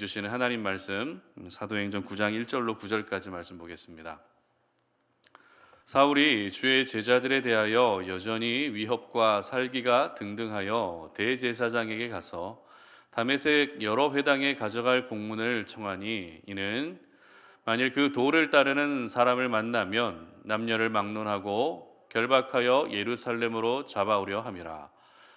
주시는 하나님 말씀 사도행전 9장 1절로 9절까지 말씀 보겠습니다. 사울이 주의 제자들에 대하여 여전히 위협과 살기가 등등하여 대제사장에게 가서 다메섹 여러 회당에 가져갈 공문을 청하니 이는 만일 그 도를 따르는 사람을 만나면 남녀를 막론하고 결박하여 예루살렘으로 잡아오려 함이라.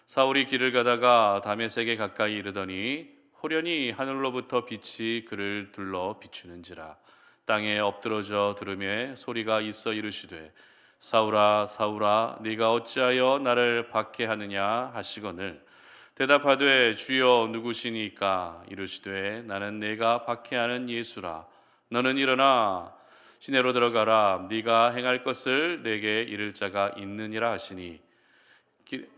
사울이 길을 가다가 다메섹에 가까이 이르더니 호련히 하늘로부터 빛이 그를 둘러 비추는지라. 땅에 엎드러져 들으매 소리가 있어 이르시되 사울아 사울아 네가 어찌하여 나를 박해하느냐 하시거늘 대답하되 주여 누구시니까 이르시되 나는 내가 박해하는 예수라. 너는 일어나 시내로 들어가라. 네가 행할 것을 내게 이를 자가 있느니라 하시니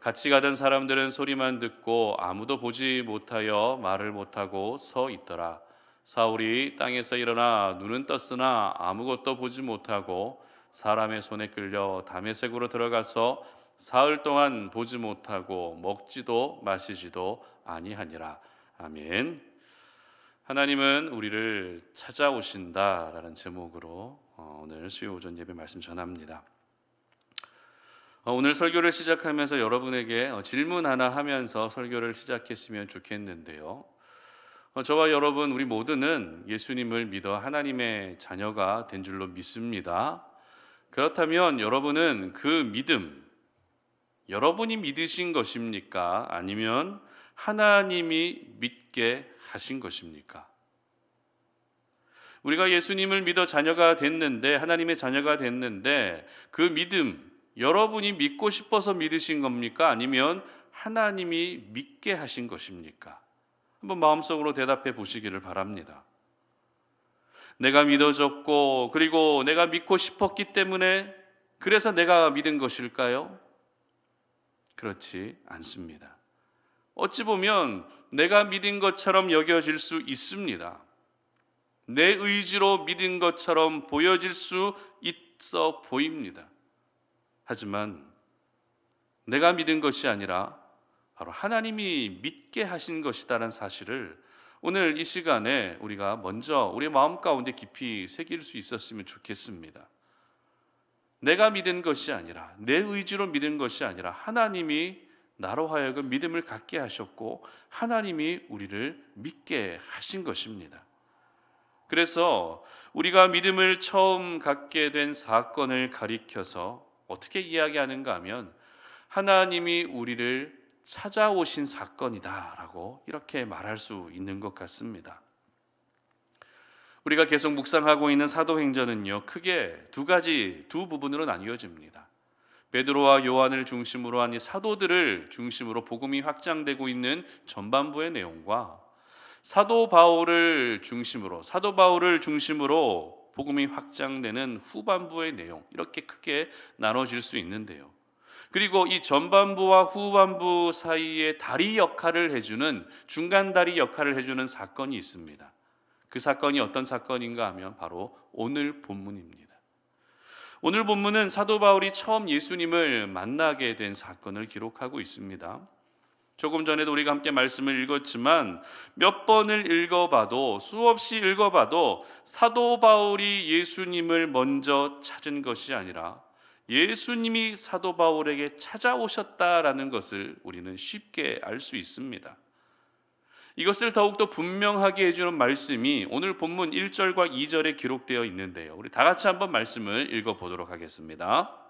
같이 가던 사람들은 소리만 듣고 아무도 보지 못하여 말을 못하고 서 있더라. 사울이 땅에서 일어나 눈은 떴으나 아무것도 보지 못하고 사람의 손에 끌려 다메섹으로 들어가서 사흘 동안 보지 못하고 먹지도 마시지도 아니하니라. 아멘. 하나님은 우리를 찾아오신다라는 제목으로 오늘 수요 오전 예배 말씀 전합니다. 오늘 설교를 시작하면서 여러분에게 질문 하나 하면서 설교를 시작했으면 좋겠는데요. 저와 여러분 우리 모두는 예수님을 믿어 하나님의 자녀가 된 줄로 믿습니다. 그렇다면 여러분은 그 믿음, 여러분이 믿으신 것입니까? 아니면 하나님이 믿게 하신 것입니까? 우리가 예수님을 믿어 자녀가 됐는데, 하나님의 자녀가 됐는데 그 믿음, 여러분이 믿고 싶어서 믿으신 겁니까? 아니면 하나님이 믿게 하신 것입니까? 한번 마음속으로 대답해 보시기를 바랍니다. 내가 믿어졌고 그리고 내가 믿고 싶었기 때문에 그래서 내가 믿은 것일까요? 그렇지 않습니다. 어찌 보면 내가 믿은 것처럼 여겨질 수 있습니다. 내 의지로 믿은 것처럼 보여질 수 있어 보입니다. 하지만 내가 믿은 것이 아니라 바로 하나님이 믿게 하신 것이다라는 사실을 오늘 이 시간에 우리가 먼저 우리 마음 가운데 깊이 새길 수 있었으면 좋겠습니다. 내가 믿은 것이 아니라 내 의지로 믿은 것이 아니라 하나님이 나로 하여금 믿음을 갖게 하셨고 하나님이 우리를 믿게 하신 것입니다. 그래서 우리가 믿음을 처음 갖게 된 사건을 가리켜서 어떻게 이야기하는가 하면 하나님이 우리를 찾아오신 사건이다라고 이렇게 말할 수 있는 것 같습니다. 우리가 계속 묵상하고 있는 사도행전은요, 크게 두 부분으로 나뉘어집니다. 베드로와 요한을 중심으로 한 이 사도들을 중심으로 복음이 확장되고 있는 전반부의 내용과 사도 바울을 중심으로 복음이 확장되는 후반부의 내용, 이렇게 크게 나눠질 수 있는데요. 그리고 이 전반부와 후반부 사이에 다리 역할을 해주는, 중간 다리 역할을 해주는 사건이 있습니다. 그 사건이 어떤 사건인가 하면 바로 오늘 본문입니다. 오늘 본문은 사도 바울이 처음 예수님을 만나게 된 사건을 기록하고 있습니다. 조금 전에도 우리가 함께 말씀을 읽었지만 몇 번을 읽어봐도, 수없이 읽어봐도 사도 바울이 예수님을 먼저 찾은 것이 아니라 예수님이 사도 바울에게 찾아오셨다라는 것을 우리는 쉽게 알 수 있습니다. 이것을 더욱더 분명하게 해주는 말씀이 오늘 본문 1절과 2절에 기록되어 있는데요. 우리 다 같이 한번 말씀을 읽어보도록 하겠습니다.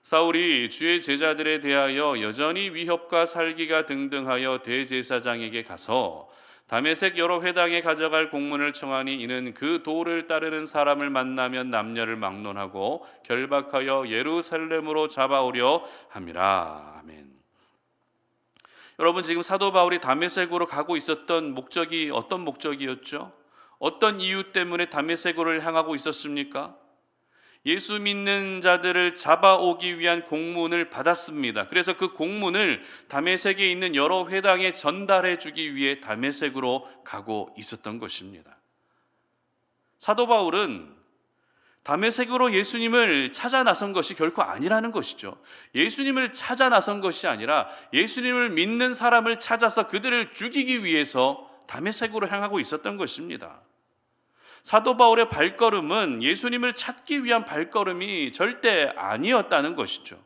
사울이 주의 제자들에 대하여 여전히 위협과 살기가 등등하여 대제사장에게 가서 다메섹 여러 회당에 가져갈 공문을 청하니 이는 그 도를 따르는 사람을 만나면 남녀를 막론하고 결박하여 예루살렘으로 잡아오려 함이라. 아멘. 여러분, 지금 사도 바울이 다메섹으로 가고 있었던 목적이 어떤 목적이었죠? 어떤 이유 때문에 다메섹으로 향하고 있었습니까? 예수 믿는 자들을 잡아오기 위한 공문을 받았습니다. 그래서 그 공문을 다메섹에 있는 여러 회당에 전달해 주기 위해 다메섹으로 가고 있었던 것입니다. 사도 바울은 다메섹으로 예수님을 찾아 나선 것이 결코 아니라는 것이죠. 예수님을 찾아 나선 것이 아니라 예수님을 믿는 사람을 찾아서 그들을 죽이기 위해서 다메섹으로 향하고 있었던 것입니다. 사도 바울의 발걸음은 예수님을 찾기 위한 발걸음이 절대 아니었다는 것이죠.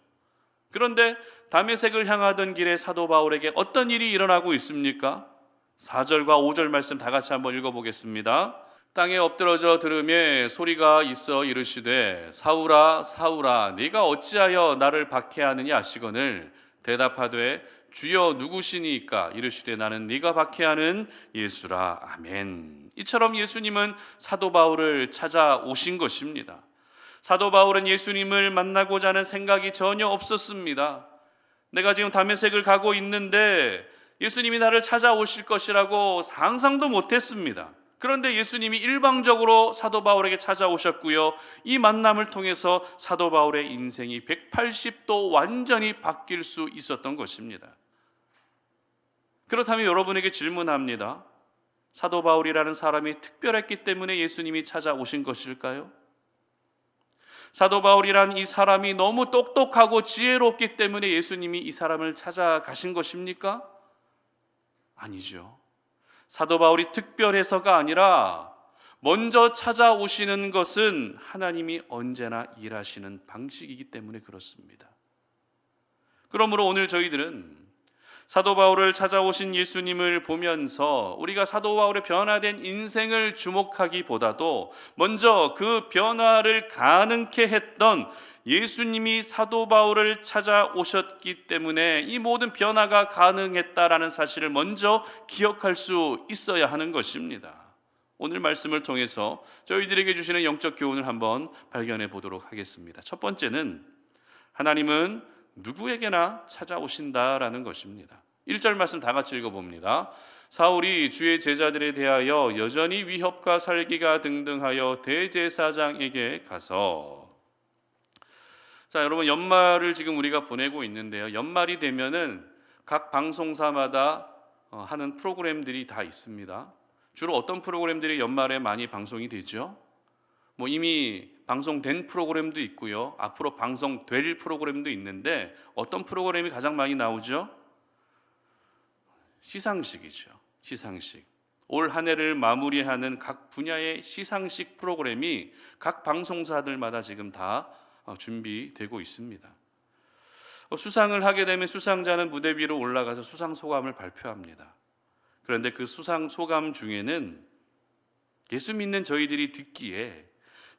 그런데 다메섹을 향하던 길에 사도 바울에게 어떤 일이 일어나고 있습니까? 4절과 5절 말씀 다 같이 한번 읽어보겠습니다. 땅에 엎드러져 들으매 소리가 있어 이르시되 사울아 사울아 네가 어찌하여 나를 박해하느냐 하시거늘 대답하되 주여 누구시니까 이르시되 나는 네가 박해하는 예수라. 아멘. 이처럼 예수님은 사도 바울을 찾아오신 것입니다. 사도 바울은 예수님을 만나고자 하는 생각이 전혀 없었습니다. 내가 지금 다메섹을 가고 있는데 예수님이 나를 찾아오실 것이라고 상상도 못했습니다. 그런데 예수님이 일방적으로 사도 바울에게 찾아오셨고요. 이 만남을 통해서 사도 바울의 인생이 180도 완전히 바뀔 수 있었던 것입니다. 그렇다면 여러분에게 질문합니다. 사도 바울이라는 사람이 특별했기 때문에 예수님이 찾아오신 것일까요? 사도 바울이란 이 사람이 너무 똑똑하고 지혜롭기 때문에 예수님이 이 사람을 찾아가신 것입니까? 아니죠. 사도 바울이 특별해서가 아니라 먼저 찾아오시는 것은 하나님이 언제나 일하시는 방식이기 때문에 그렇습니다. 그러므로 오늘 저희들은 사도 바울을 찾아오신 예수님을 보면서 우리가 사도 바울의 변화된 인생을 주목하기보다도 먼저 그 변화를 가능케 했던 예수님이 사도 바울을 찾아오셨기 때문에 이 모든 변화가 가능했다라는 사실을 먼저 기억할 수 있어야 하는 것입니다. 오늘 말씀을 통해서 저희들에게 주시는 영적 교훈을 한번 발견해 보도록 하겠습니다. 첫 번째는 하나님은 누구에게나 찾아오신다라는 것입니다. 1절 말씀 다 같이 읽어봅니다. 사울이 주의 제자들에 대하여 여전히 위협과 살기가 등등하여 대제사장에게 가서. 자, 여러분, 연말을 지금 우리가 보내고 있는데요. 연말이 되면은 각 방송사마다 하는 프로그램들이 다 있습니다. 주로 어떤 프로그램들이 연말에 많이 방송이 되죠? 이미 방송된 프로그램도 있고요. 앞으로 방송될 프로그램도 있는데 어떤 프로그램이 가장 많이 나오죠? 시상식이죠. 시상식. 올 한 해를 마무리하는 각 분야의 시상식 프로그램이 각 방송사들마다 지금 다 준비되고 있습니다. 수상을 하게 되면 수상자는 무대 위로 올라가서 수상 소감을 발표합니다. 그런데 그 수상 소감 중에는 예수 믿는 저희들이 듣기에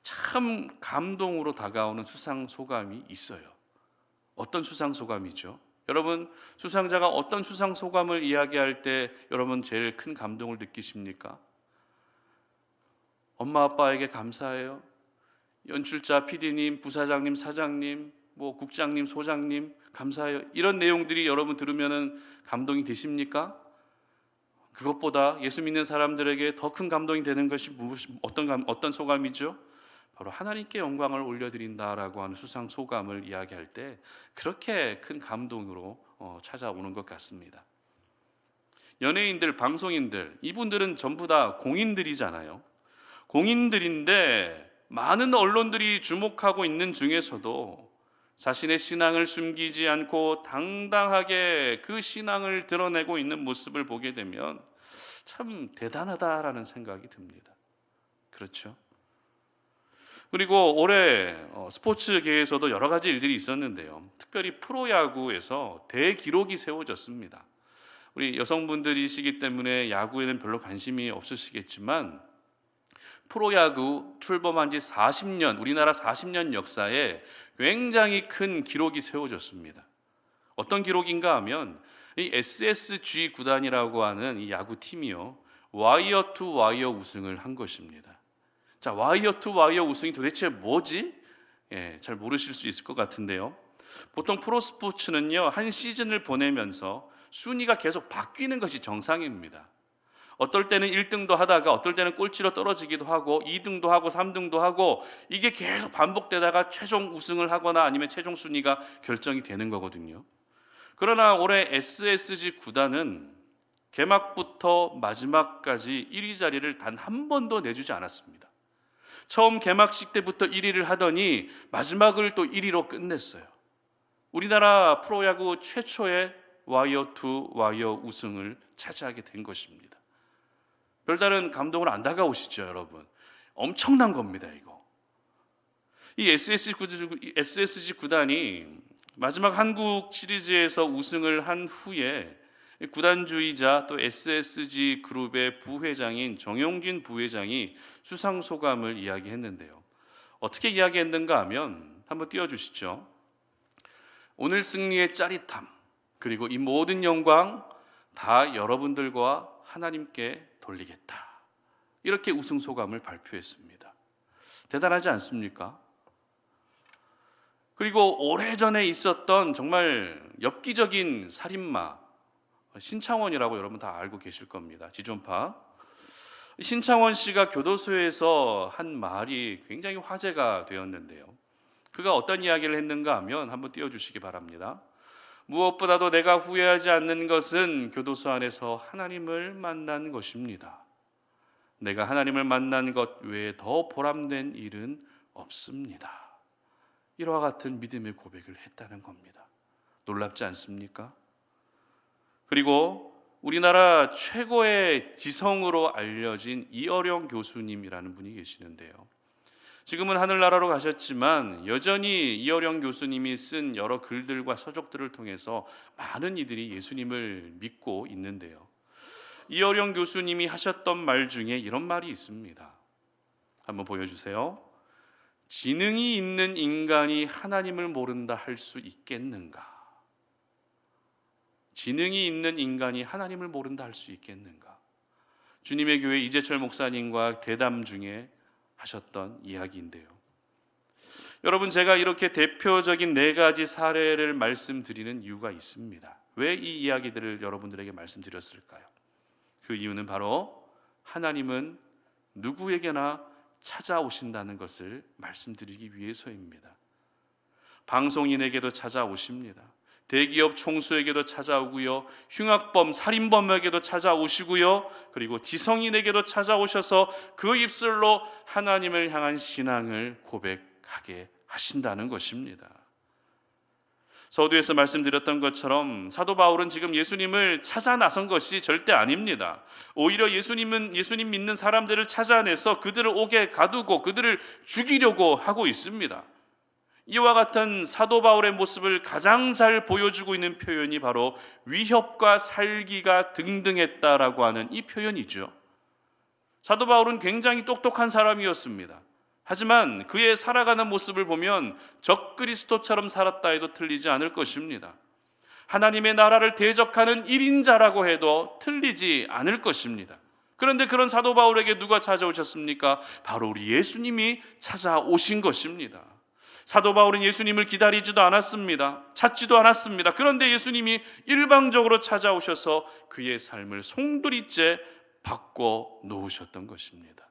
참 감동으로 다가오는 수상 소감이 있어요. 어떤 수상 소감이죠? 여러분, 수상자가 어떤 수상 소감을 이야기할 때 여러분 제일 큰 감동을 느끼십니까? 엄마 아빠에게 감사해요. 연출자, PD님, 부사장님, 사장님, 국장님, 소장님 감사해요. 이런 내용들이 여러분 들으면 감동이 되십니까? 그것보다 예수 믿는 사람들에게 더 큰 감동이 되는 것이 어떤 소감이죠? 바로 하나님께 영광을 올려드린다라고 하는 수상 소감을 이야기할 때 그렇게 큰 감동으로 찾아오는 것 같습니다. 연예인들, 방송인들, 이분들은 전부 다 공인들이잖아요. 공인들인데 많은 언론들이 주목하고 있는 중에서도 자신의 신앙을 숨기지 않고 당당하게 그 신앙을 드러내고 있는 모습을 보게 되면 참 대단하다라는 생각이 듭니다. 그렇죠? 그리고 올해 스포츠계에서도 여러 가지 일들이 있었는데요. 특별히 프로야구에서 대기록이 세워졌습니다. 우리 여성분들이시기 때문에 야구에는 별로 관심이 없으시겠지만 프로야구 출범한 지 40년, 우리나라 40년 역사에 굉장히 큰 기록이 세워졌습니다. 어떤 기록인가 하면 이 SSG 구단이라고 하는 이 야구팀이요, 와이어 투 와이어 우승을 한 것입니다. 자, 와이어 투 와이어 우승이 도대체 뭐지? 잘 모르실 수 있을 것 같은데요. 보통 프로스포츠는요, 한 시즌을 보내면서 순위가 계속 바뀌는 것이 정상입니다. 어떨 때는 1등도 하다가 어떨 때는 꼴찌로 떨어지기도 하고 2등도 하고 3등도 하고 이게 계속 반복되다가 최종 우승을 하거나 아니면 최종 순위가 결정이 되는 거거든요. 그러나 올해 SSG 구단은 개막부터 마지막까지 1위 자리를 단 한 번도 내주지 않았습니다. 처음 개막식 때부터 1위를 하더니 마지막을 또 1위로 끝냈어요. 우리나라 프로야구 최초의 와이어 투 와이어 우승을 차지하게 된 것입니다. 별다른 감동을 안 다가오시죠, 여러분? 엄청난 겁니다, 이거. 이 SSG 구단이 마지막 한국 시리즈에서 우승을 한 후에 구단주의자 또 SSG 그룹의 부회장인 정용진 부회장이 수상 소감을 이야기했는데요. 어떻게 이야기했는가 하면 한번 띄워주시죠. 오늘 승리의 짜릿함, 그리고 이 모든 영광 다 여러분들과 하나님께 돌리겠다. 이렇게 우승 소감을 발표했습니다. 대단하지 않습니까? 그리고 오래전에 있었던 정말 엽기적인 살인마 신창원이라고 여러분 다 알고 계실 겁니다. 지존파. 신창원 씨가 교도소에서 한 말이 굉장히 화제가 되었는데요. 그가 어떤 이야기를 했는가 하면 한번 띄워주시기 바랍니다. 무엇보다도 내가 후회하지 않는 것은 교도소 안에서 하나님을 만난 것입니다. 내가 하나님을 만난 것 외에 더 보람된 일은 없습니다. 이와 같은 믿음의 고백을 했다는 겁니다. 놀랍지 않습니까? 그리고 우리나라 최고의 지성으로 알려진 이어령 교수님이라는 분이 계시는데요. 지금은 하늘나라로 가셨지만 여전히 이어령 교수님이 쓴 여러 글들과 서적들을 통해서 많은 이들이 예수님을 믿고 있는데요. 이어령 교수님이 하셨던 말 중에 이런 말이 있습니다. 한번 보여주세요. 지능이 있는 인간이 하나님을 모른다 할 수 있겠는가? 지능이 있는 인간이 하나님을 모른다 할 수 있겠는가? 주님의 교회 이재철 목사님과 대담 중에 하셨던 이야기인데요. 여러분, 제가 이렇게 대표적인 4가지 사례를 말씀드리는 이유가 있습니다. 왜 이 이야기들을 여러분들에게 말씀드렸을까요? 그 이유는 바로 하나님은 누구에게나 찾아오신다는 것을 말씀드리기 위해서입니다. 방송인에게도 찾아오십니다. 대기업 총수에게도 찾아오고요, 흉악범, 살인범에게도 찾아오시고요, 그리고 지성인에게도 찾아오셔서 그 입술로 하나님을 향한 신앙을 고백하게 하신다는 것입니다. 서두에서 말씀드렸던 것처럼 사도 바울은 지금 예수님을 찾아 나선 것이 절대 아닙니다. 오히려 예수님 믿는 사람들을 찾아내서 그들을 옥에 가두고 그들을 죽이려고 하고 있습니다. 이와 같은 사도 바울의 모습을 가장 잘 보여주고 있는 표현이 바로 위협과 살기가 등등했다라고 하는 이 표현이죠. 사도 바울은 굉장히 똑똑한 사람이었습니다. 하지만 그의 살아가는 모습을 보면 적그리스도처럼 살았다 해도 틀리지 않을 것입니다. 하나님의 나라를 대적하는 1인자라고 해도 틀리지 않을 것입니다. 그런데 그런 사도 바울에게 누가 찾아오셨습니까? 바로 우리 예수님이 찾아오신 것입니다. 사도 바울은 예수님을 기다리지도 않았습니다. 찾지도 않았습니다. 그런데 예수님이 일방적으로 찾아오셔서 그의 삶을 송두리째 바꿔 놓으셨던 것입니다.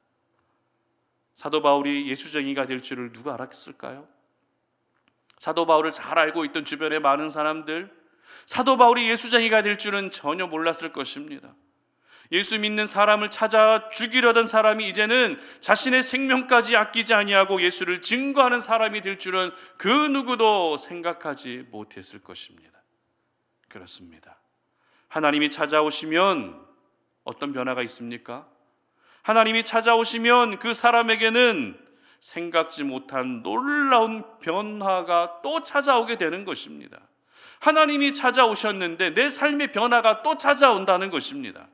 사도 바울이 예수쟁이가 될 줄을 누가 알았을까요? 사도 바울을 잘 알고 있던 주변의 많은 사람들, 사도 바울이 예수쟁이가 될 줄은 전혀 몰랐을 것입니다. 예수 믿는 사람을 찾아 죽이려던 사람이 이제는 자신의 생명까지 아끼지 아니하고 예수를 증거하는 사람이 될 줄은 그 누구도 생각하지 못했을 것입니다. 그렇습니다. 하나님이 찾아오시면 어떤 변화가 있습니까? 하나님이 찾아오시면 그 사람에게는 생각지 못한 놀라운 변화가 또 찾아오게 되는 것입니다. 하나님이 찾아오셨는데 내 삶의 변화가 또 찾아온다는 것입니다.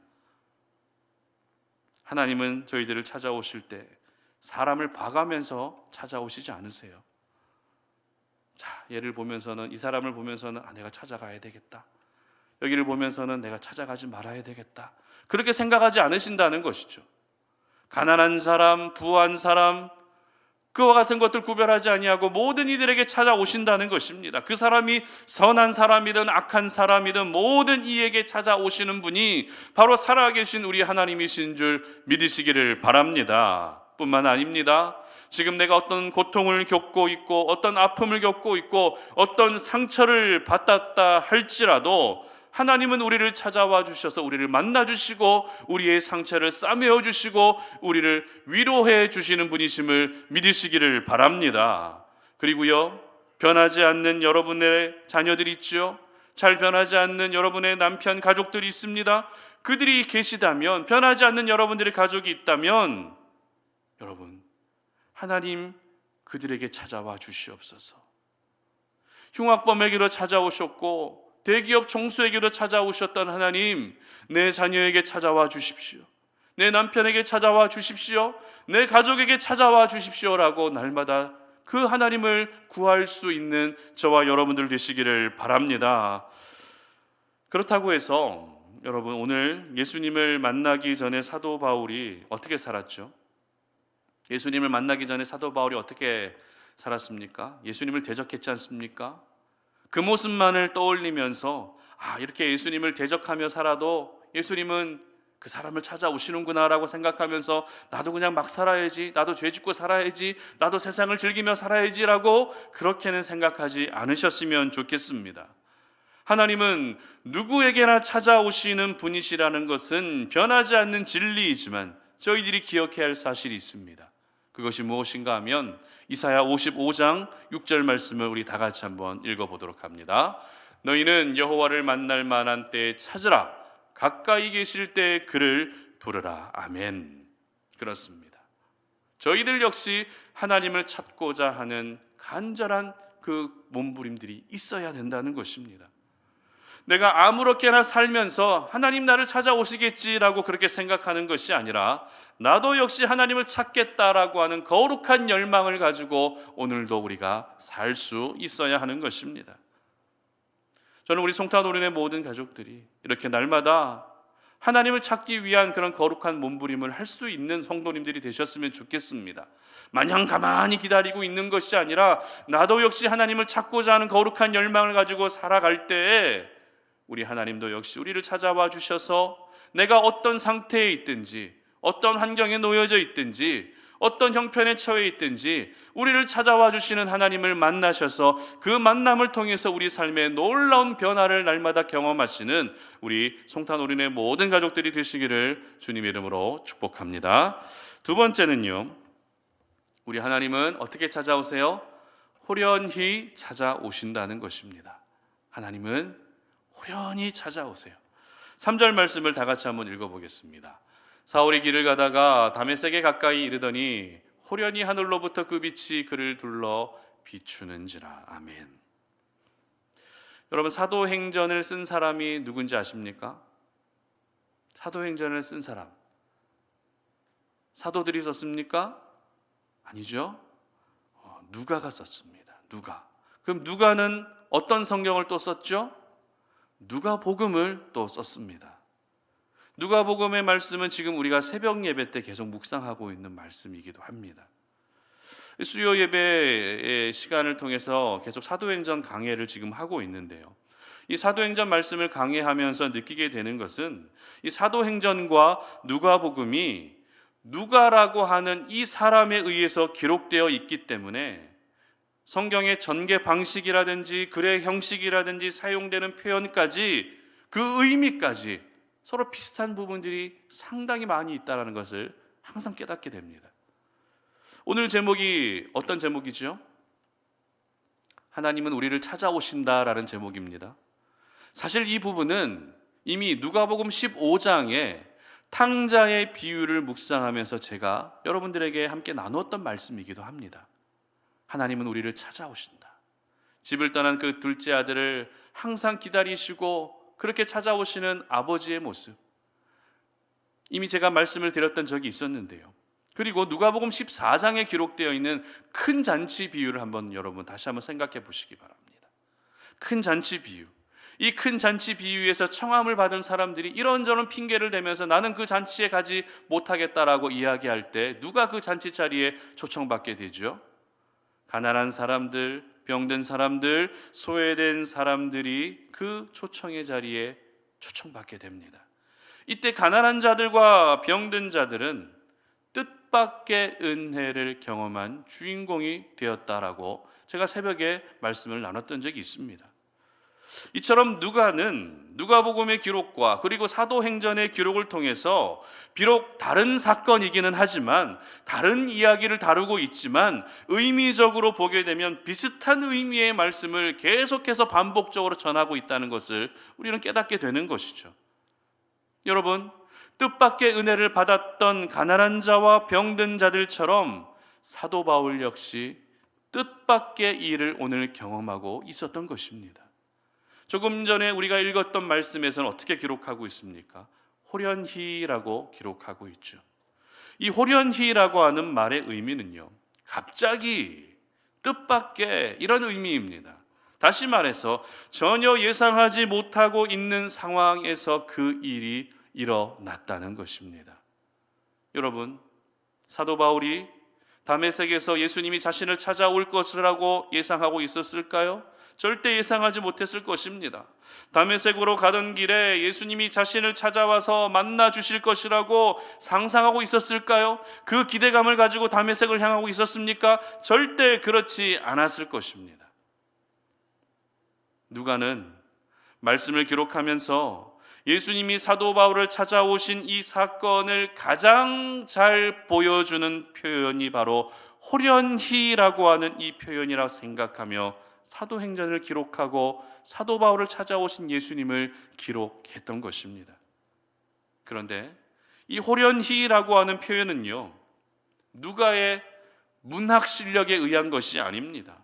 하나님은 저희들을 찾아오실 때 사람을 봐가면서 찾아오시지 않으세요. 자, 얘를 보면서는, 이 사람을 보면서는 내가 찾아가야 되겠다. 여기를 보면서는 내가 찾아가지 말아야 되겠다. 그렇게 생각하지 않으신다는 것이죠. 가난한 사람, 부한 사람, 그와 같은 것들 구별하지 아니하고 모든 이들에게 찾아오신다는 것입니다. 그 사람이 선한 사람이든 악한 사람이든 모든 이에게 찾아오시는 분이 바로 살아계신 우리 하나님이신 줄 믿으시기를 바랍니다. 뿐만 아닙니다. 지금 내가 어떤 고통을 겪고 있고 어떤 아픔을 겪고 있고 어떤 상처를 받았다 할지라도 하나님은 우리를 찾아와 주셔서 우리를 만나 주시고 우리의 상처를 싸매어 주시고 우리를 위로해 주시는 분이심을 믿으시기를 바랍니다. 그리고요, 변하지 않는 여러분의 자녀들이 있죠. 잘 변하지 않는 여러분의 남편, 가족들이 있습니다. 그들이 계시다면, 변하지 않는 여러분들의 가족이 있다면, 여러분, 하나님 그들에게 찾아와 주시옵소서. 흉악범에게로 찾아오셨고 대기업 총수에게로 찾아오셨던 하나님, 내 자녀에게 찾아와 주십시오. 내 남편에게 찾아와 주십시오. 내 가족에게 찾아와 주십시오라고 날마다 그 하나님을 구할 수 있는 저와 여러분들 되시기를 바랍니다. 그렇다고 해서 여러분, 오늘 예수님을 만나기 전에 사도 바울이 어떻게 살았죠? 예수님을 만나기 전에 사도 바울이 어떻게 살았습니까? 예수님을 대적했지 않습니까? 그 모습만을 떠올리면서 이렇게 예수님을 대적하며 살아도 예수님은 그 사람을 찾아오시는구나 라고 생각하면서 나도 그냥 막 살아야지, 나도 죄 짓고 살아야지, 나도 세상을 즐기며 살아야지 라고 그렇게는 생각하지 않으셨으면 좋겠습니다. 하나님은 누구에게나 찾아오시는 분이시라는 것은 변하지 않는 진리이지만 저희들이 기억해야 할 사실이 있습니다. 그것이 무엇인가 하면 이사야 55장 6절 말씀을 우리 다 같이 한번 읽어보도록 합니다. 너희는 여호와를 만날 만한 때에 찾으라, 가까이 계실 때 그를 부르라. 아멘. 그렇습니다. 저희들 역시 하나님을 찾고자 하는 간절한 그 몸부림들이 있어야 된다는 것입니다. 내가 아무렇게나 살면서 하나님 나를 찾아오시겠지라고 그렇게 생각하는 것이 아니라 나도 역시 하나님을 찾겠다라고 하는 거룩한 열망을 가지고 오늘도 우리가 살 수 있어야 하는 것입니다. 저는 우리 송탄오륜의 모든 가족들이 이렇게 날마다 하나님을 찾기 위한 그런 거룩한 몸부림을 할 수 있는 성도님들이 되셨으면 좋겠습니다. 마냥 가만히 기다리고 있는 것이 아니라 나도 역시 하나님을 찾고자 하는 거룩한 열망을 가지고 살아갈 때에 우리 하나님도 역시 우리를 찾아와 주셔서 내가 어떤 상태에 있든지, 어떤 환경에 놓여져 있든지, 어떤 형편에 처해 있든지 우리를 찾아와 주시는 하나님을 만나셔서 그 만남을 통해서 우리 삶의 놀라운 변화를 날마다 경험하시는 우리 송탄오륜의 모든 가족들이 되시기를 주님의 이름으로 축복합니다. 두 번째는요, 우리 하나님은 어떻게 찾아오세요? 호련히 찾아오신다는 것입니다. 하나님은 호련히 찾아오세요. 3절 말씀을 다 같이 한번 읽어보겠습니다. 사울이 길을 가다가 다메섹에 가까이 이르더니 호련히 하늘로부터 그 빛이 그를 둘러 비추는지라. 아멘. 여러분, 사도행전을 쓴 사람이 누군지 아십니까? 사도행전을 쓴 사람, 사도들이 썼습니까? 아니죠. 누가가 썼습니다. 누가. 그럼 누가는 어떤 성경을 또 썼죠? 누가복음을 또 썼습니다. 누가복음의 말씀은 지금 우리가 새벽 예배 때 계속 묵상하고 있는 말씀이기도 합니다. 수요 예배의 시간을 통해서 계속 사도행전 강해를 지금 하고 있는데요, 이 사도행전 말씀을 강해하면서 느끼게 되는 것은 이 사도행전과 누가복음이 누가라고 하는 이 사람에 의해서 기록되어 있기 때문에 성경의 전개 방식이라든지 글의 형식이라든지 사용되는 표현까지 그 의미까지 서로 비슷한 부분들이 상당히 많이 있다는 것을 항상 깨닫게 됩니다. 오늘 제목이 어떤 제목이죠? 하나님은 우리를 찾아오신다라는 제목입니다. 사실 이 부분은 이미 누가복음 15장에 탕자의 비유를 묵상하면서 제가 여러분들에게 함께 나누었던 말씀이기도 합니다. 하나님은 우리를 찾아오신다. 집을 떠난 그 둘째 아들을 항상 기다리시고 그렇게 찾아오시는 아버지의 모습, 이미 제가 말씀을 드렸던 적이 있었는데요. 그리고 누가복음 14장에 기록되어 있는 큰 잔치 비유를 한번 여러분 다시 한번 생각해 보시기 바랍니다. 큰 잔치 비유. 이 큰 잔치 비유에서 청함을 받은 사람들이 이런저런 핑계를 대면서 나는 그 잔치에 가지 못하겠다라고 이야기할 때 누가 그 잔치 자리에 초청받게 되죠? 가난한 사람들, 병든 사람들, 소외된 사람들이 그 초청의 자리에 초청받게 됩니다. 이때 가난한 자들과 병든 자들은 뜻밖의 은혜를 경험한 주인공이 되었다라고 제가 새벽에 말씀을 나눴던 적이 있습니다. 이처럼 누가는 누가복음의 기록과 그리고 사도행전의 기록을 통해서 비록 다른 사건이기는 하지만 다른 이야기를 다루고 있지만 의미적으로 보게 되면 비슷한 의미의 말씀을 계속해서 반복적으로 전하고 있다는 것을 우리는 깨닫게 되는 것이죠. 여러분, 뜻밖의 은혜를 받았던 가난한 자와 병든 자들처럼 사도 바울 역시 뜻밖의 일을 오늘 경험하고 있었던 것입니다. 조금 전에 우리가 읽었던 말씀에서는 어떻게 기록하고 있습니까? 호련히라고 기록하고 있죠. 이 호련히라고 하는 말의 의미는요, 갑자기, 뜻밖의, 이런 의미입니다. 다시 말해서 전혀 예상하지 못하고 있는 상황에서 그 일이 일어났다는 것입니다. 여러분, 사도 바울이 다메섹에서 예수님이 자신을 찾아올 것이라고 예상하고 있었을까요? 절대 예상하지 못했을 것입니다. 다메섹으로 가던 길에 예수님이 자신을 찾아와서 만나 주실 것이라고 상상하고 있었을까요? 그 기대감을 가지고 다메섹을 향하고 있었습니까? 절대 그렇지 않았을 것입니다. 누가는 말씀을 기록하면서 예수님이 사도 바울을 찾아오신 이 사건을 가장 잘 보여주는 표현이 바로 호련히라고 하는 이 표현이라 생각하며 사도행전을 기록하고 사도 바울을 찾아오신 예수님을 기록했던 것입니다. 그런데 이 호련히라고 하는 표현은요, 누가의 문학 실력에 의한 것이 아닙니다.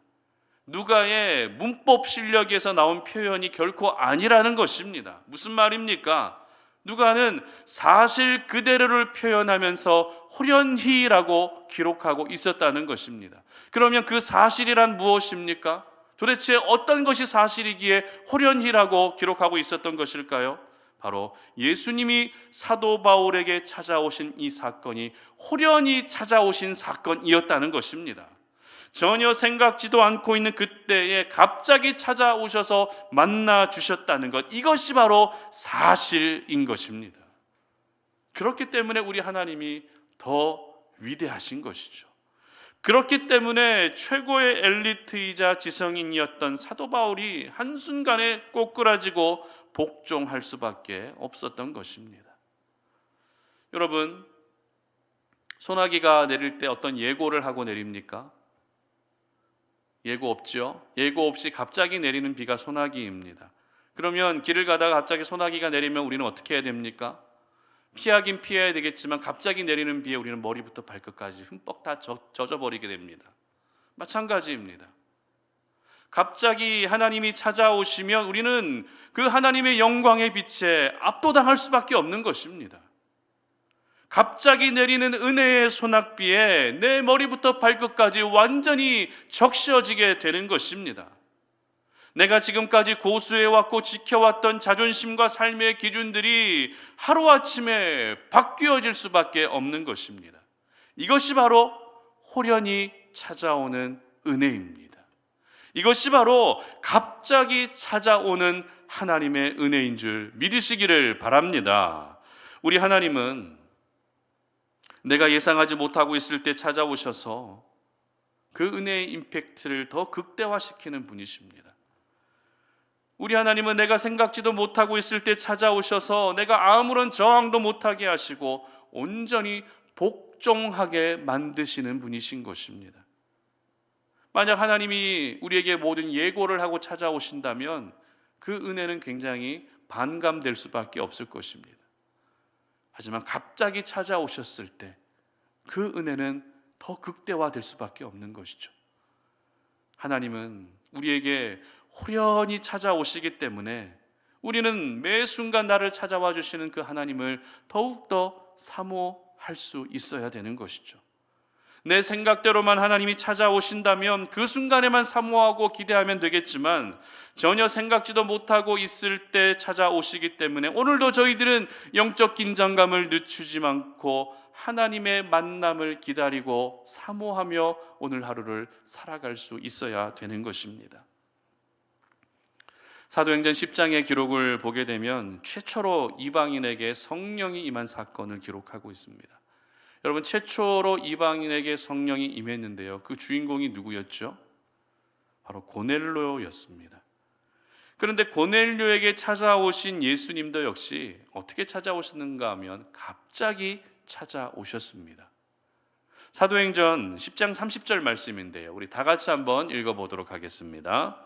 누가의 문법 실력에서 나온 표현이 결코 아니라는 것입니다. 무슨 말입니까? 누가는 사실 그대로를 표현하면서 호련히라고 기록하고 있었다는 것입니다. 그러면 그 사실이란 무엇입니까? 도대체 어떤 것이 사실이기에 호련히라고 기록하고 있었던 것일까요? 바로 예수님이 사도 바울에게 찾아오신 이 사건이 호련히 찾아오신 사건이었다는 것입니다. 전혀 생각지도 않고 있는 그때에 갑자기 찾아오셔서 만나 주셨다는 것, 이것이 바로 사실인 것입니다. 그렇기 때문에 우리 하나님이 더 위대하신 것이죠. 그렇기 때문에 최고의 엘리트이자 지성인이었던 사도 바울이 한순간에 꼬꾸라지고 복종할 수밖에 없었던 것입니다. 여러분, 소나기가 내릴 때 어떤 예고를 하고 내립니까? 예고 없죠. 예고 없이 갑자기 내리는 비가 소나기입니다. 그러면 길을 가다가 갑자기 소나기가 내리면 우리는 어떻게 해야 됩니까? 피하긴 피해야 되겠지만 갑자기 내리는 비에 우리는 머리부터 발끝까지 흠뻑 다 젖어버리게 됩니다. 마찬가지입니다. 갑자기 하나님이 찾아오시면 우리는 그 하나님의 영광의 빛에 압도당할 수밖에 없는 것입니다. 갑자기 내리는 은혜의 소낙비에 내 머리부터 발끝까지 완전히 적셔지게 되는 것입니다. 내가 지금까지 고수해왔고 지켜왔던 자존심과 삶의 기준들이 하루아침에 바뀌어질 수밖에 없는 것입니다. 이것이 바로 호련히 찾아오는 은혜입니다. 이것이 바로 갑자기 찾아오는 하나님의 은혜인 줄 믿으시기를 바랍니다. 우리 하나님은 내가 예상하지 못하고 있을 때 찾아오셔서 그 은혜의 임팩트를 더 극대화시키는 분이십니다. 우리 하나님은 내가 생각지도 못하고 있을 때 찾아오셔서 내가 아무런 저항도 못하게 하시고 온전히 복종하게 만드시는 분이신 것입니다. 만약 하나님이 우리에게 모든 예고를 하고 찾아오신다면 그 은혜는 굉장히 반감될 수밖에 없을 것입니다. 하지만 갑자기 찾아오셨을 때 그 은혜는 더 극대화될 수밖에 없는 것이죠. 하나님은 우리에게 호련히 찾아오시기 때문에 우리는 매 순간 나를 찾아와 주시는 그 하나님을 더욱더 사모할 수 있어야 되는 것이죠. 내 생각대로만 하나님이 찾아오신다면 그 순간에만 사모하고 기대하면 되겠지만 전혀 생각지도 못하고 있을 때 찾아오시기 때문에 오늘도 저희들은 영적 긴장감을 늦추지 않고 하나님의 만남을 기다리고 사모하며 오늘 하루를 살아갈 수 있어야 되는 것입니다. 사도행전 10장의 기록을 보게 되면 최초로 이방인에게 성령이 임한 사건을 기록하고 있습니다. 여러분, 최초로 이방인에게 성령이 임했는데요, 그 주인공이 누구였죠? 바로 고넬료였습니다. 그런데 고넬료에게 찾아오신 예수님도 역시 어떻게 찾아오셨는가 하면 갑자기 찾아오셨습니다. 사도행전 10장 30절 말씀인데요, 우리 다 같이 한번 읽어보도록 하겠습니다.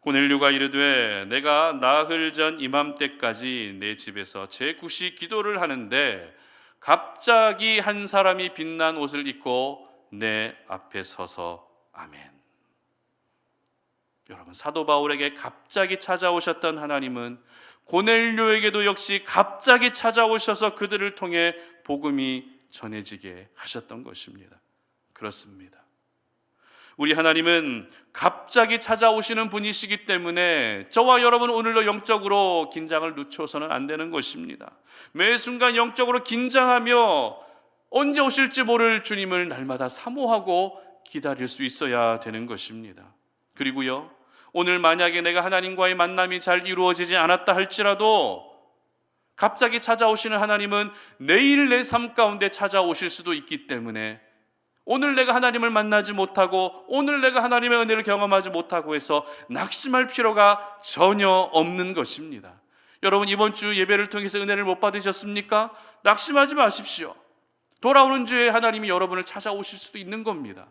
고넬료가 이르되 내가 나흘 전 이맘때까지 내 집에서 제9시 기도를 하는데 갑자기 한 사람이 빛난 옷을 입고 내 앞에 서서 아멘. 여러분, 사도 바울에게 갑자기 찾아오셨던 하나님은 고넬료에게도 역시 갑자기 찾아오셔서 그들을 통해 복음이 전해지게 하셨던 것입니다. 그렇습니다. 우리 하나님은 갑자기 찾아오시는 분이시기 때문에 저와 여러분 오늘도 영적으로 긴장을 늦춰서는 안 되는 것입니다. 매 순간 영적으로 긴장하며 언제 오실지 모를 주님을 날마다 사모하고 기다릴 수 있어야 되는 것입니다. 그리고요, 오늘 만약에 내가 하나님과의 만남이 잘 이루어지지 않았다 할지라도 갑자기 찾아오시는 하나님은 내일 내 삶 가운데 찾아오실 수도 있기 때문에 오늘 내가 하나님을 만나지 못하고 오늘 내가 하나님의 은혜를 경험하지 못하고 해서 낙심할 필요가 전혀 없는 것입니다. 여러분, 이번 주 예배를 통해서 은혜를 못 받으셨습니까? 낙심하지 마십시오. 돌아오는 주에 하나님이 여러분을 찾아오실 수도 있는 겁니다.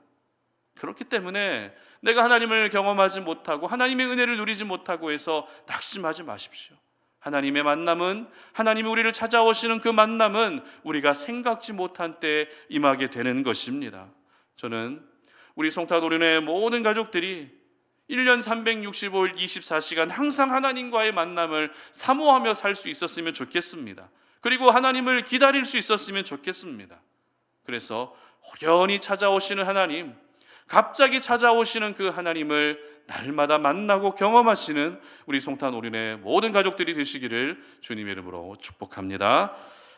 그렇기 때문에 내가 하나님을 경험하지 못하고 하나님의 은혜를 누리지 못하고 해서 낙심하지 마십시오. 하나님의 만남은, 하나님이 우리를 찾아오시는 그 만남은 우리가 생각지 못한 때에 임하게 되는 것입니다. 저는 우리 송탄오륜의 모든 가족들이 1년 365일 24시간 항상 하나님과의 만남을 사모하며 살 수 있었으면 좋겠습니다. 그리고 하나님을 기다릴 수 있었으면 좋겠습니다. 그래서 호련히 찾아오시는 하나님, 갑자기 찾아오시는 그 하나님을 날마다 만나고 경험하시는 우리 송탄오륜의 모든 가족들이 되시기를 주님의 이름으로 축복합니다.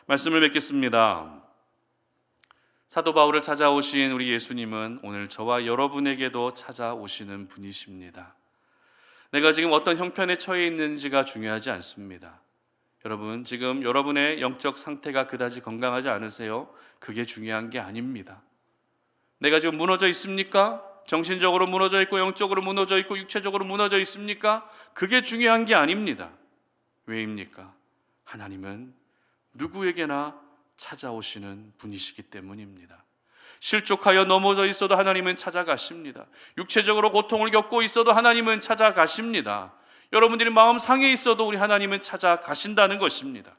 말씀을 뵙겠습니다. 사도 바울을 찾아오신 우리 예수님은 오늘 저와 여러분에게도 찾아오시는 분이십니다. 내가 지금 어떤 형편에 처해 있는지가 중요하지 않습니다. 여러분, 지금 여러분의 영적 상태가 그다지 건강하지 않으세요? 그게 중요한 게 아닙니다. 내가 지금 무너져 있습니까? 정신적으로 무너져 있고 영적으로 무너져 있고 육체적으로 무너져 있습니까? 그게 중요한 게 아닙니다. 왜입니까? 하나님은 누구에게나 찾아오시는 분이시기 때문입니다. 실족하여 넘어져 있어도 하나님은 찾아가십니다. 육체적으로 고통을 겪고 있어도 하나님은 찾아가십니다. 여러분들이 마음 상해 있어도 우리 하나님은 찾아가신다는 것입니다.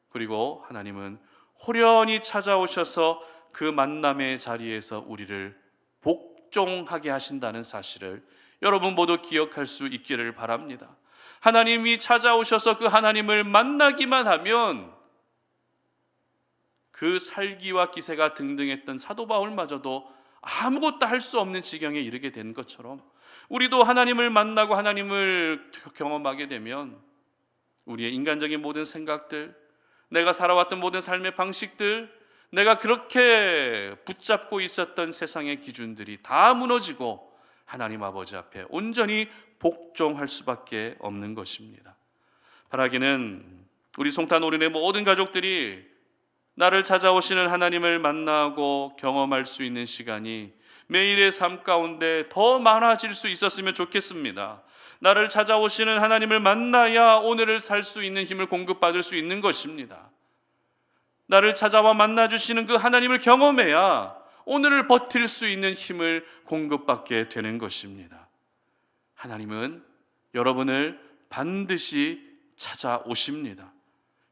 그리고 하나님은 호련히 찾아오셔서 그 만남의 자리에서 우리를 복종하게 하신다는 사실을 여러분 모두 기억할 수 있기를 바랍니다. 하나님이 찾아오셔서 그 하나님을 만나기만 하면 그 살기와 기세가 등등했던 사도 바울마저도 아무것도 할 수 없는 지경에 이르게 된 것처럼 우리도 하나님을 만나고 하나님을 경험하게 되면 우리의 인간적인 모든 생각들, 내가 살아왔던 모든 삶의 방식들, 내가 그렇게 붙잡고 있었던 세상의 기준들이 다 무너지고 하나님 아버지 앞에 온전히 복종할 수밖에 없는 것입니다. 바라기는 우리 송탄오륜의 모든 가족들이 나를 찾아오시는 하나님을 만나고 경험할 수 있는 시간이 매일의 삶 가운데 더 많아질 수 있었으면 좋겠습니다. 나를 찾아오시는 하나님을 만나야 오늘을 살 수 있는 힘을 공급받을 수 있는 것입니다. 나를 찾아와 만나주시는 그 하나님을 경험해야 오늘을 버틸 수 있는 힘을 공급받게 되는 것입니다. 하나님은 여러분을 반드시 찾아오십니다.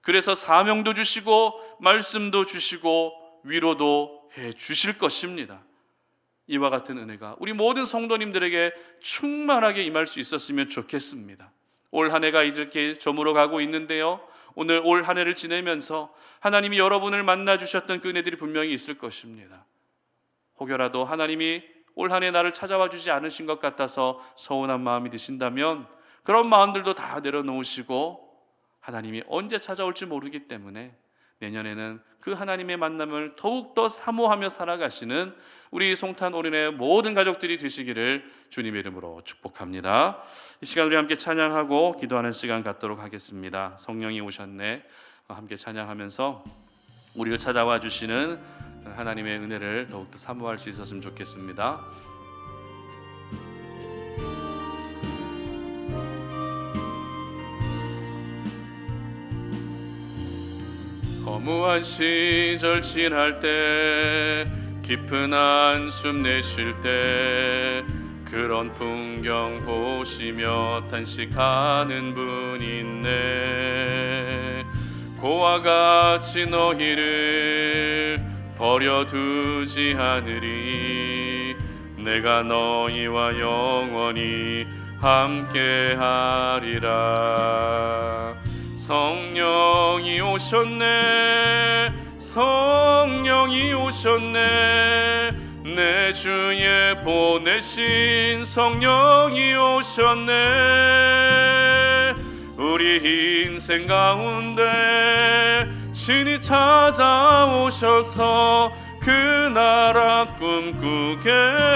그래서 사명도 주시고 말씀도 주시고 위로도 해 주실 것입니다. 이와 같은 은혜가 우리 모든 성도님들에게 충만하게 임할 수 있었으면 좋겠습니다. 올 한 해가 이렇게 저물어 가고 있는데요, 오늘 올 한 해를 지내면서 하나님이 여러분을 만나 주셨던 그 은혜들이 분명히 있을 것입니다. 혹여라도 하나님이 올 한 해 나를 찾아와 주지 않으신 것 같아서 서운한 마음이 드신다면 그런 마음들도 다 내려놓으시고 하나님이 언제 찾아올지 모르기 때문에 내년에는 그 하나님의 만남을 더욱더 사모하며 살아가시는 우리 송탄오륜의 모든 가족들이 되시기를 주님의 이름으로 축복합니다. 이 시간 우리 함께 찬양하고 기도하는 시간 갖도록 하겠습니다. 성령이 오셨네. 함께 찬양하면서 우리를 찾아와 주시는 하나님의 은혜를 더욱더 사모할 수 있었으면 좋겠습니다. 허무한 시절 지날 때 깊은 한숨 내쉴 때 그런 풍경 보시며 탄식하는 분이 있네. 고와 같이 너희를 버려두지 않으리. 내가 너희와 영원히 함께하리라. 성령이 오셨네. 성령이 오셨네. 내 주에 보내신 성령이 오셨네. 우리 인생 가운데 신이 찾아오셔서 그 나라 꿈꾸게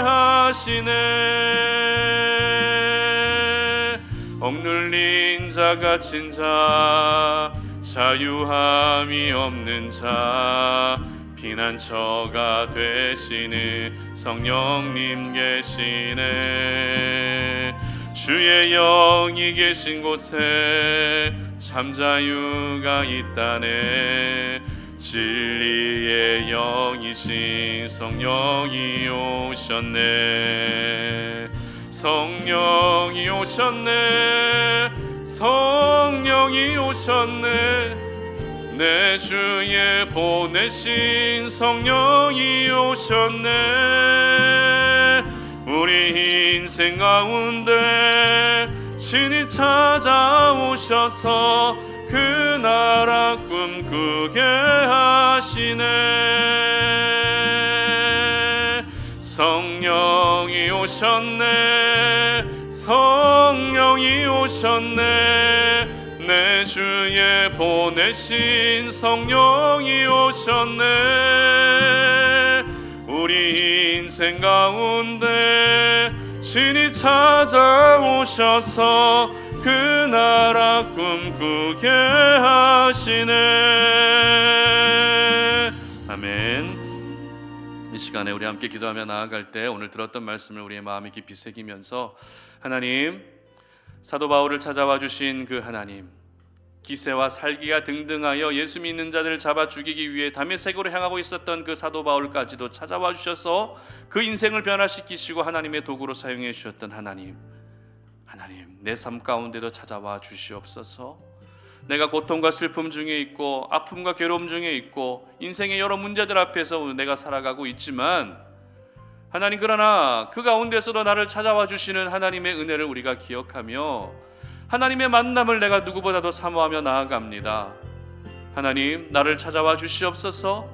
하시네. 억눌린 자 갇힌 자 자유함이 없는 자 피난처가 되시는 성령님 계시네. 주의 영이 계신 곳에 참 자유가 있다네. 진리의 영이신 성령이 오셨네. 성령이 오셨네. 성령이 오셨네. 내 주에 보내신 성령이 오셨네. 우리 인생 가운데 신이 찾아오셔서 그 나라 꿈꾸게 하시네. 성령이 오셨네. 성령이 오셨네. 내 주에 보내신 성령이 오셨네. 우리 인생 가운데 신이 찾아오셔서 그 나라 꿈꾸게 하시네. 아멘. 이 시간에 우리 함께 기도하며 나아갈 때 오늘 들었던 말씀을 우리의 마음에 깊이 새기면서, 하나님, 사도 바울을 찾아와 주신 그 하나님, 기세와 살기가 등등하여 예수 믿는 자들을 잡아 죽이기 위해 다메섹으로 향하고 있었던 그 사도 바울까지도 찾아와 주셔서 그 인생을 변화시키시고 하나님의 도구로 사용해 주셨던 하나님, 내 삶 가운데도 찾아와 주시옵소서. 내가 고통과 슬픔 중에 있고 아픔과 괴로움 중에 있고 인생의 여러 문제들 앞에서 내가 살아가고 있지만, 하나님, 그러나 그 가운데서도 나를 찾아와 주시는 하나님의 은혜를 우리가 기억하며 하나님의 만남을 내가 누구보다도 사모하며 나아갑니다. 하나님, 나를 찾아와 주시옵소서.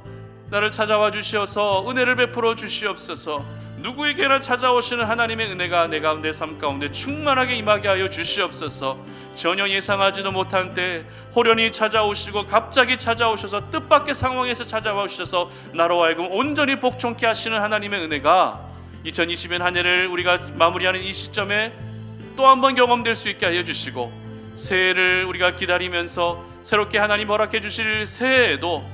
나를 찾아와 주시어서 은혜를 베풀어 주시옵소서. 누구에게나 찾아오시는 하나님의 은혜가 내 가운데 삶 가운데 충만하게 임하게 하여 주시옵소서. 전혀 예상하지도 못한 때 호련히 찾아오시고 갑자기 찾아오셔서 뜻밖의 상황에서 찾아와 주셔서 나로 하여금 온전히 복종케 하시는 하나님의 은혜가 2020년 한 해를 우리가 마무리하는 이 시점에 또 한 번 경험될 수 있게 하여 주시고, 새해를 우리가 기다리면서 새롭게 하나님 허락해 주실 새해에도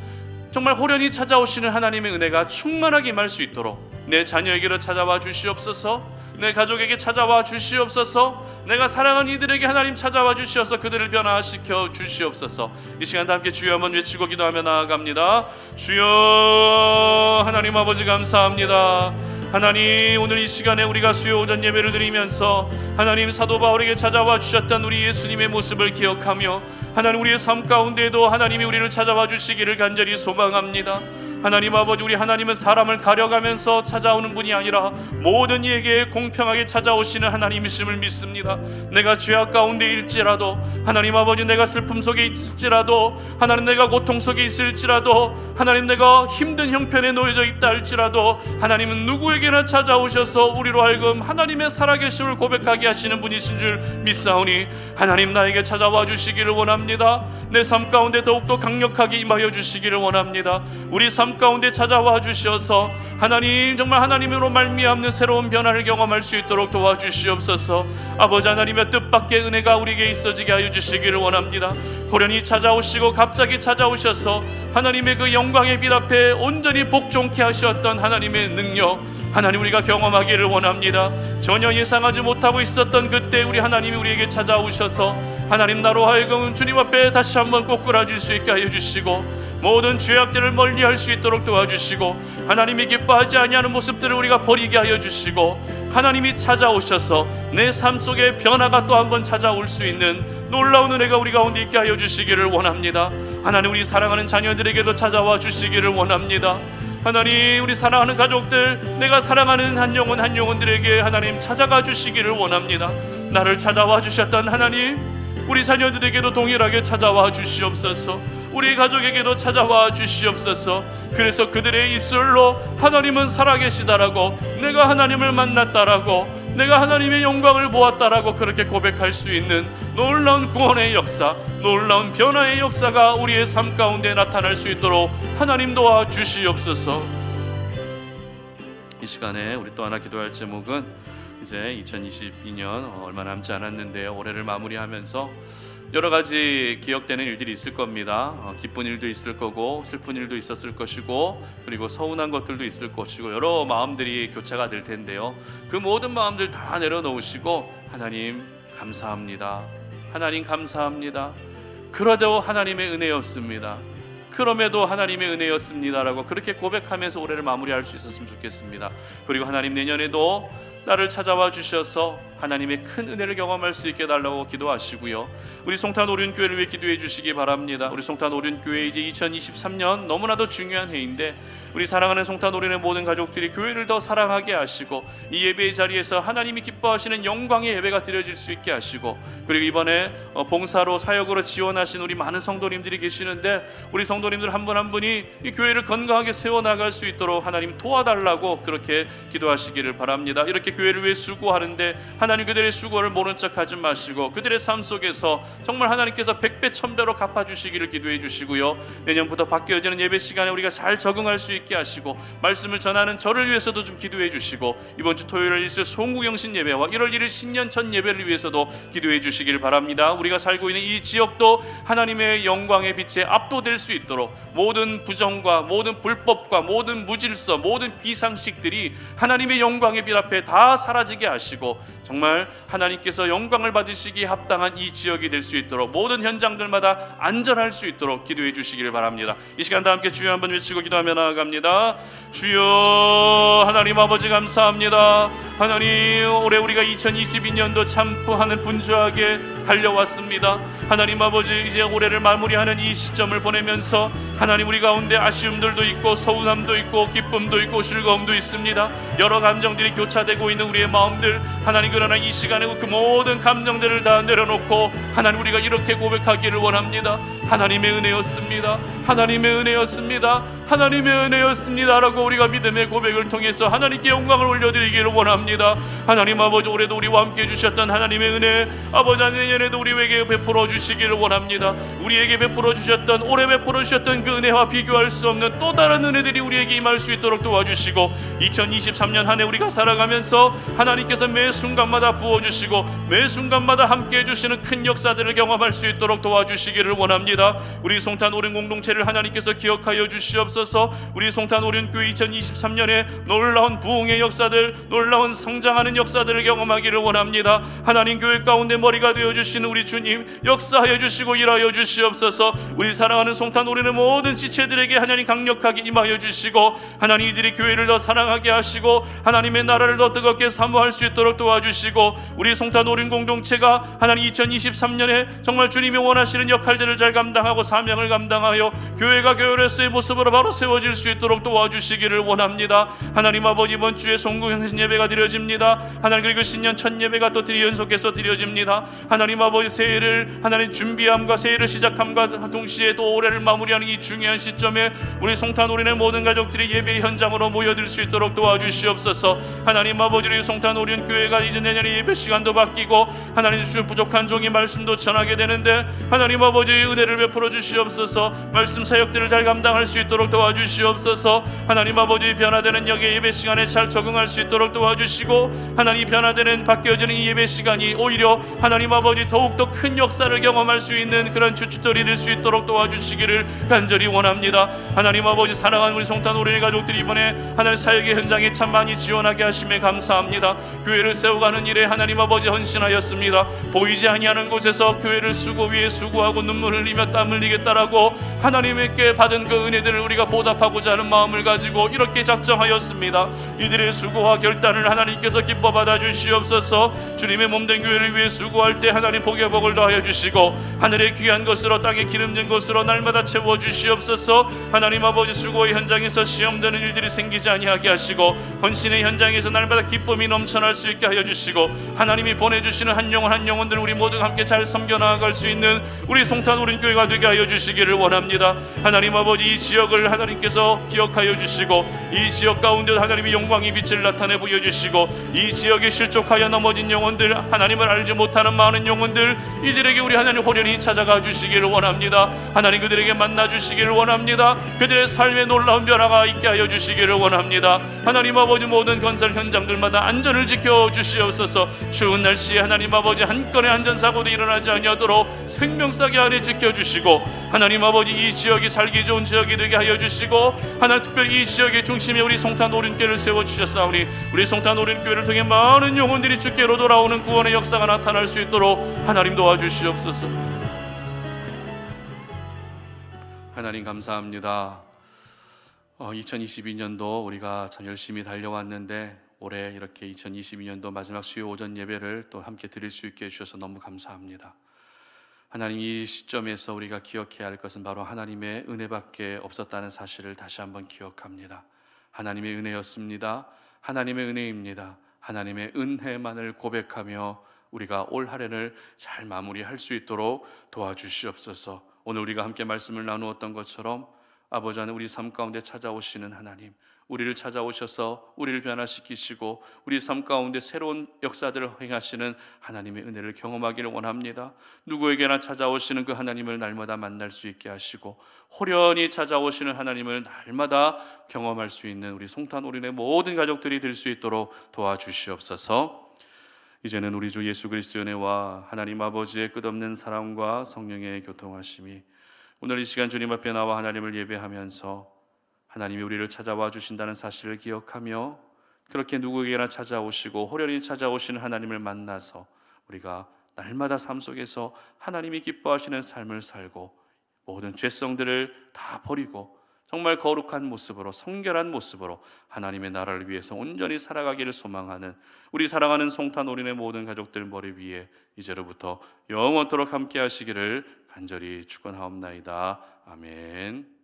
정말 호련히 찾아오시는 하나님의 은혜가 충만하게 임할 수 있도록 내 자녀에게로 찾아와 주시옵소서. 내 가족에게 찾아와 주시옵소서. 내가 사랑하는 이들에게 하나님 찾아와 주시어서 그들을 변화시켜 주시옵소서. 이 시간도 함께 주여 한번 외치고 기도하며 나아갑니다. 주여, 하나님 아버지 감사합니다. 하나님, 오늘 이 시간에 우리가 수요 오전 예배를 드리면서 하나님, 사도 바울에게 찾아와 주셨던 우리 예수님의 모습을 기억하며 하나님, 우리의 삶 가운데에도 하나님이 우리를 찾아와 주시기를 간절히 소망합니다. 하나님 아버지, 우리 하나님은 사람을 가려가면서 찾아오는 분이 아니라 모든 이에게 공평하게 찾아오시는 하나님이심을 믿습니다. 내가 죄악 가운데 일지라도, 하나님 아버지, 내가 슬픔 속에 있을지라도, 하나님 내가 고통 속에 있을지라도, 하나님 내가 힘든 형편에 놓여져 있다 할지라도, 하나님은 누구에게나 찾아오셔서 우리로 하여금 하나님의 살아계심을 고백하게 하시는 분이신 줄 믿사오니, 하나님 나에게 찾아와 주시기를 원합니다. 내 삶 가운데 더욱더 강력하게 임하여 주시기를 원합니다. 우리 삶 가운데 찾아와 주셔서 하나님, 정말 하나님으로 말미암는 새로운 변화를 경험할 수 있도록 도와주시옵소서. 아버지 하나님의 뜻밖의 은혜가 우리에게 있어지게 하여 주시기를 원합니다. 호련히 찾아오시고 갑자기 찾아오셔서 하나님의 그 영광의 빛 앞에 온전히 복종케 하셨던 하나님의 능력, 하나님 우리가 경험하기를 원합니다. 전혀 예상하지 못하고 있었던 그때 우리 하나님이 우리에게 찾아오셔서 하나님, 나로 하여금 주님 앞에 다시 한번 꼬꾸라질 수 있게 하여 주시고 모든 죄악들을 멀리할 수 있도록 도와주시고 하나님이 기뻐하지 아니하는 모습들을 우리가 버리게 하여 주시고 하나님이 찾아오셔서 내 삶 속에 변화가 또 한번 찾아올 수 있는 놀라운 은혜가 우리 가운데 있게 하여 주시기를 원합니다. 하나님, 우리 사랑하는 자녀들에게도 찾아와 주시기를 원합니다. 하나님, 우리 사랑하는 가족들, 내가 사랑하는 한 영혼들에게 하나님 찾아가 주시기를 원합니다. 나를 찾아와 주셨던 하나님, 우리 자녀들에게도 동일하게 찾아와 주시옵소서. 우리 가족에게도 찾아와 주시옵소서. 그래서 그들의 입술로 하나님은 살아계시다라고, 내가 하나님을 만났다라고, 내가 하나님의 영광을 보았다라고 그렇게 고백할 수 있는 놀라운 구원의 역사, 놀라운 변화의 역사가 우리의 삶 가운데 나타날 수 있도록 하나님 도와 주시옵소서. 이 시간에 우리 또 하나 기도할 제목은 이제 2022년 얼마 남지 않았는데요, 올해를 마무리하면서 여러 가지 기억되는 일들이 있을 겁니다. 기쁜 일도 있을 거고 슬픈 일도 있었을 것이고, 그리고 서운한 것들도 있을 것이고, 여러 마음들이 교차가 될 텐데요, 그 모든 마음들 다 내려놓으시고 하나님 감사합니다, 하나님 감사합니다, 그러도 하나님의 은혜였습니다, 그럼에도 하나님의 은혜였습니다라고 그렇게 고백하면서 올해를 마무리할 수 있었으면 좋겠습니다. 그리고 하나님, 내년에도 나를 찾아와 주셔서 하나님의 큰 은혜를 경험할 수 있게 해달라고 기도하시고요, 우리 송탄 오륜교회를 위해 기도해 주시기 바랍니다. 우리 송탄 오륜교회 이제 2023년 너무나도 중요한 해인데, 우리 사랑하는 송탄 오륜의 모든 가족들이 교회를 더 사랑하게 하시고, 이 예배의 자리에서 하나님이 기뻐하시는 영광의 예배가 드려질 수 있게 하시고, 그리고 이번에 봉사로 사역으로 지원하신 우리 많은 성도님들이 계시는데, 우리 성도님들 한 분 한 분이 이 교회를 건강하게 세워나갈 수 있도록 하나님 도와달라고 그렇게 기도하시기를 바랍니다. 이렇게 교회를 위해 수고하는데 하나님, 그들의 수고를 모른 척하지 마시고 그들의 삶 속에서 정말 하나님께서 100배 1000배로 갚아주시기를 기도해 주시고요, 내년부터 바뀌어지는 예배 시간에 우리가 잘 적응할 수 있게 하시고, 말씀을 전하는 저를 위해서도 좀 기도해 주시고, 이번 주 토요일에 있을 송구경신 예배와 1월 1일 신년 첫 예배를 위해서도 기도해 주시기를 바랍니다. 우리가 살고 있는 이 지역도 하나님의 영광의 빛에 압도될 수 있도록 모든 부정과 모든 불법과 모든 무질서, 모든 비상식들이 하나님의 영광의 빛 앞에 다 사라지게 하시고, 정말 하나님께서 영광을 받으시기에 합당한 이 지역이 될 수 있도록 모든 현장들마다 안전할 수 있도록 기도해 주시기를 바랍니다. 이 시간 다 함께 주여 한번 외치고 기도하며 나아갑니다. 주여, 하나님 아버지 감사합니다. 하나님, 올해 우리가 2022년도 참 하늘 분주하게 달려왔습니다. 하나님 아버지, 이제 올해를 마무리하는 이 시점을 보내면서 하나님, 우리 가운데 아쉬움들도 있고 서운함도 있고 기쁨도 있고 즐거움도 있습니다. 여러 감정들이 교차되고 있는 우리의 마음들, 하나님, 그러나 이 시간에 그 모든 감정들을 다 내려놓고 하나님, 우리가 이렇게 고백하기를 원합니다. 하나님의 은혜였습니다, 하나님의 은혜였습니다, 하나님의 은혜였습니다라고 우리가 믿음의 고백을 통해서 하나님께 영광을 올려드리기를 원합니다. 하나님 아버지, 올해도 우리와 함께 해주셨던 하나님의 은혜, 아버지, 내년에도 우리에게 베풀어 주시기를 원합니다. 우리에게 베풀어 주셨던, 올해 베풀어 주셨던 그 은혜와 비교할 수 없는 또 다른 은혜들이 우리에게 임할 수 있도록 도와주시고, 2023년 한 해 우리가 살아가면서 하나님께서 매 순간마다 부어주시고 매 순간마다 함께 해주시는 큰 역사들을 경험할 수 있도록 도와주시기를 원합니다. 우리 송탄 오륜 공동체를 하나님께서 기억하여 주시옵소서. 우리 송탄 오륜교회 2023년에 놀라운 부흥의 역사들, 놀라운 성장하는 역사들을 경험하기를 원합니다. 하나님, 교회 가운데 머리가 되어주시는 우리 주님, 역사하여 주시고 일하여 주시옵소서. 우리 사랑하는 송탄 오륜의 모든 지체들에게 하나님 강력하게 임하여 주시고, 하나님, 이들이 교회를 더 사랑하게 하시고 하나님의 나라를 더 뜨겁게 사모할 수 있도록 도와주시고, 우리 송탄 오륜 공동체가 하나님 2023년에 정말 주님이 원하시는 역할들을 잘 감당하고 사명을 감당하여 교회가 교회로서의 모습으로 바로 세워질 수 있도록 도와주시기를 원합니다. 하나님 아버지, 이번 주에 송구행신 예배가 드려집니다. 하나님, 그리고 신년 첫 예배가 또 연속해서 드려집니다. 하나님 아버지, 새해를 하나님 준비함과 새해를 시작함과 동시에 또 올해를 마무리하는 이 중요한 시점에 우리 송탄 오륜의 모든 가족들이 예배의 현장으로 모여들 수 있도록 도와주시옵소서. 하나님 아버지, 우리 송탄 오륜 교회가 이제 내년에 예배 시간도 바뀌고 하나님 주신 부족한 종이 말씀도 전하게 되는데, 하나님 아버지, 은혜를 베풀어 주시옵소서. 말씀 사역들을 잘 감당할 수 있도록 도와주시옵소서. 하나님 아버지, 변화되는 역의 예배 시간에 잘 적응할 수 있도록 도와주시고, 하나님, 변화되는 바뀌어지는 이 예배 시간이 오히려 하나님 아버지 더욱더 큰 역사를 경험할 수 있는 그런 주춧돌이 될 수 있도록 도와주시기를 간절히 원합니다. 하나님 아버지, 사랑하는 우리 송탄 오륜의 가족들이 이번에 하나님 사역의 현장에 참 많이 지원하게 하심에 감사합니다. 교회를 세워가는 일에 하나님 아버지 헌신하였습니다. 보이지 아니하는 곳에서 교회를 수고 위에 수고하고 눈물 흘리며 땀 흘리겠다라고 하나님께 받은 그 은혜들을 우리가 보답하고자 하는 마음을 가지고 이렇게 작정하였습니다. 이들의 수고와 결단을 하나님께서 기뻐 받아 주시옵소서. 주님의 몸된 교회를 위해 수고할 때 하나님 복의 복을 더하여 주시고 하늘의 귀한 것으로 땅에 기름진 것으로 날마다 채워 주시옵소서. 하나님 아버지, 수고의 현장에서 시험되는 일들이 생기지 아니하게 하시고 헌신의 현장에서 날마다 기쁨이 넘쳐날 수 있게 하여 주시고 하나님이 보내주시는 한 영혼 한 영혼들 우리 모두가 함께 잘 섬겨 나아갈 수 있는 우리 송탄 오륜교회가 되게 하여 주시기를 원합니다. 하나님 아버지, 이 지역을 하나님께서 기억하여 주시고 이 지역 가운데 하나님의 영광의 빛을 나타내 보여주시고 이 지역에 실족하여 넘어진 영혼들, 하나님을 알지 못하는 많은 영혼들, 이들에게 우리 하나님 호련히 찾아가 주시기를 원합니다. 하나님 그들에게 만나 주시기를 원합니다. 그들의 삶에 놀라운 변화가 있게 하여 주시기를 원합니다. 하나님 아버지, 모든 건설 현장들마다 안전을 지켜 주시옵소서. 추운 날씨에 하나님 아버지, 한 건의 안전사고도 일어나지 아니하도록 생명사기 안에 지켜주시고 하나님 아버지, 이 지역이 살기 좋은 지역이 되게 하여 주시고 하나님 특별히 이 지역의 중심에 우리 송탄 오륜교회를 세워주셨사오니 우리 송탄 오륜교회를 통해 많은 영혼들이 주께로 돌아오는 구원의 역사가 나타날 수 있도록 하나님 도와주시옵소서. 하나님 감사합니다. 2022년도 우리가 참 열심히 달려왔는데 올해 이렇게 2022년도 마지막 수요 오전 예배를 또 함께 드릴 수 있게 해주셔서 너무 감사합니다. 하나님, 이 시점에서 우리가 기억해야 할 것은 바로 하나님의 은혜밖에 없었다는 사실을 다시 한번 기억합니다. 하나님의 은혜였습니다. 하나님의 은혜입니다. 하나님의 은혜만을 고백하며 우리가 올 한 해를 잘 마무리할 수 있도록 도와주시옵소서. 오늘 우리가 함께 말씀을 나누었던 것처럼 아버지 하나님, 우리 삶 가운데 찾아오시는 하나님, 우리를 찾아오셔서 우리를 변화시키시고 우리 삶 가운데 새로운 역사들을 행하시는 하나님의 은혜를 경험하기를 원합니다. 누구에게나 찾아오시는 그 하나님을 날마다 만날 수 있게 하시고 호련히 찾아오시는 하나님을 날마다 경험할 수 있는 우리 송탄 오륜의 모든 가족들이 될 수 있도록 도와주시옵소서. 이제는 우리 주 예수 그리스도의 은혜와 하나님 아버지의 끝없는 사랑과 성령의 교통하심이 오늘 이 시간 주님 앞에 나와 하나님을 예배하면서 하나님이 우리를 찾아와 주신다는 사실을 기억하며 그렇게 누구에게나 찾아오시고 호련히 찾아오시는 하나님을 만나서 우리가 날마다 삶 속에서 하나님이 기뻐하시는 삶을 살고 모든 죄성들을 다 버리고 정말 거룩한 모습으로, 성결한 모습으로 하나님의 나라를 위해서 온전히 살아가기를 소망하는 우리 사랑하는 송탄 오륜의 모든 가족들 머리 위에 이제로부터 영원토록 함께 하시기를 간절히 축원하옵나이다. 아멘.